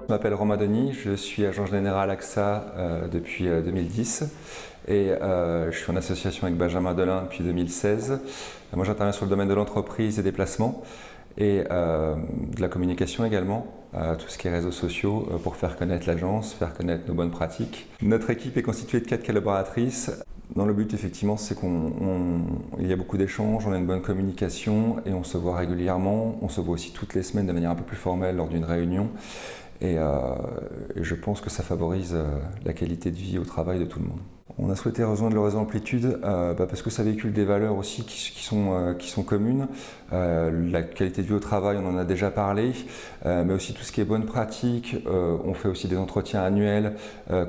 Je m'appelle Romain Denis, je suis agent général AXA depuis 2010 et je suis en association avec Benjamin Delin depuis 2016. Moi j'interviens sur le domaine de l'entreprise et des placements et de la communication également, tout ce qui est réseaux sociaux pour faire connaître l'agence, faire connaître nos bonnes pratiques. Notre équipe est constituée de 4 collaboratrices. Dans le but, effectivement, c'est qu'il y a beaucoup d'échanges, on a une bonne communication et on se voit régulièrement. On se voit aussi toutes les semaines de manière un peu plus formelle lors d'une réunion. Et je pense que ça favorise la qualité de vie au travail de tout le monde. On a souhaité rejoindre le réseau Amplitude parce que ça véhicule des valeurs aussi qui sont communes. La qualité de vie au travail, on en a déjà parlé, mais aussi tout ce qui est bonne pratique. On fait aussi des entretiens annuels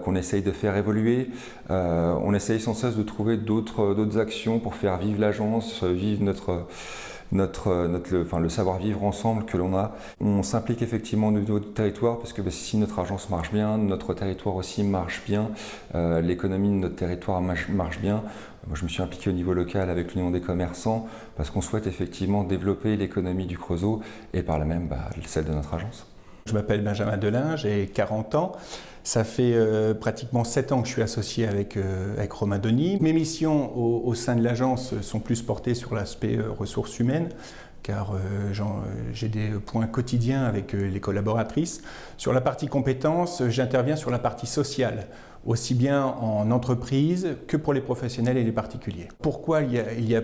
qu'on essaye de faire évoluer. On essaye sans cesse de trouver d'autres actions pour faire vivre l'agence, vivre le savoir-vivre ensemble que l'on a. On s'implique effectivement au niveau du territoire parce que si notre agence marche bien, notre territoire aussi marche bien, l'économie de notre territoire marche bien. Moi, je me suis impliqué au niveau local avec l'Union des commerçants parce qu'on souhaite effectivement développer l'économie du Creusot et par là même celle de notre agence. Je m'appelle Benjamin Delin, j'ai 40 ans. Ça fait pratiquement 7 ans que je suis associé avec Romain Denis. Mes missions au sein de l'agence sont plus portées sur l'aspect ressources humaines, car j'ai des points quotidiens avec les collaboratrices. Sur la partie compétences, j'interviens sur la partie sociale, aussi bien en entreprise que pour les professionnels et les particuliers. Pourquoi il y a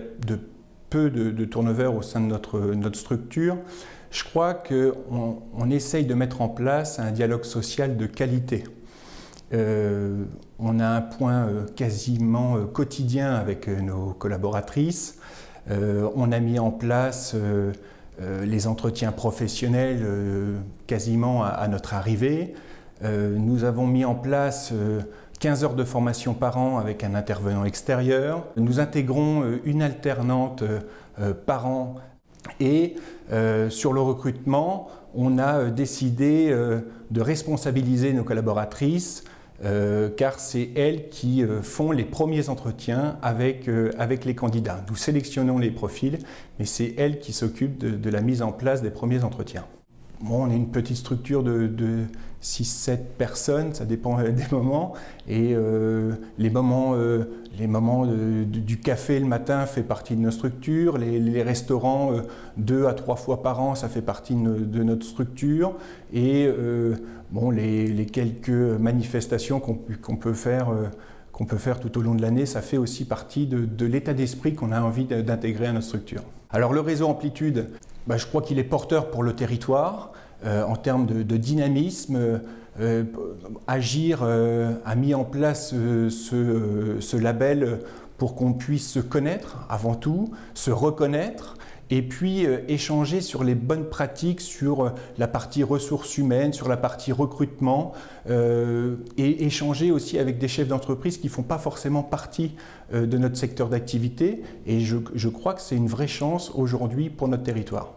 peu de turnover au sein de notre structure? Je crois qu'on essaye de mettre en place un dialogue social de qualité. On a un point quasiment quotidien avec nos collaboratrices. On a mis en place les entretiens professionnels quasiment à notre arrivée. Nous avons mis en place 15 heures de formation par an avec un intervenant extérieur. Nous intégrons une alternante par an. Et sur le recrutement, on a décidé de responsabiliser nos collaboratrices car c'est elles qui font les premiers entretiens avec les candidats. Nous sélectionnons les profils, mais c'est elles qui s'occupent de la mise en place des premiers entretiens. Bon, on est une petite structure de 6-7 personnes, ça dépend des moments. Et les moments du café le matin fait partie de notre structure. Les restaurants 2 à 3 fois par an, ça fait partie de notre structure. Et les quelques manifestations qu'on peut faire tout au long de l'année, ça fait aussi partie de l'état d'esprit qu'on a envie d'intégrer à notre structure. Alors le réseau Amplitude, je crois qu'il est porteur pour le territoire en termes de dynamisme. Agir a mis en place ce label pour qu'on puisse se connaître avant tout, se reconnaître et puis échanger sur les bonnes pratiques, sur la partie ressources humaines, sur la partie recrutement et échanger aussi avec des chefs d'entreprise qui ne font pas forcément partie de notre secteur d'activité. Et je crois que c'est une vraie chance aujourd'hui pour notre territoire.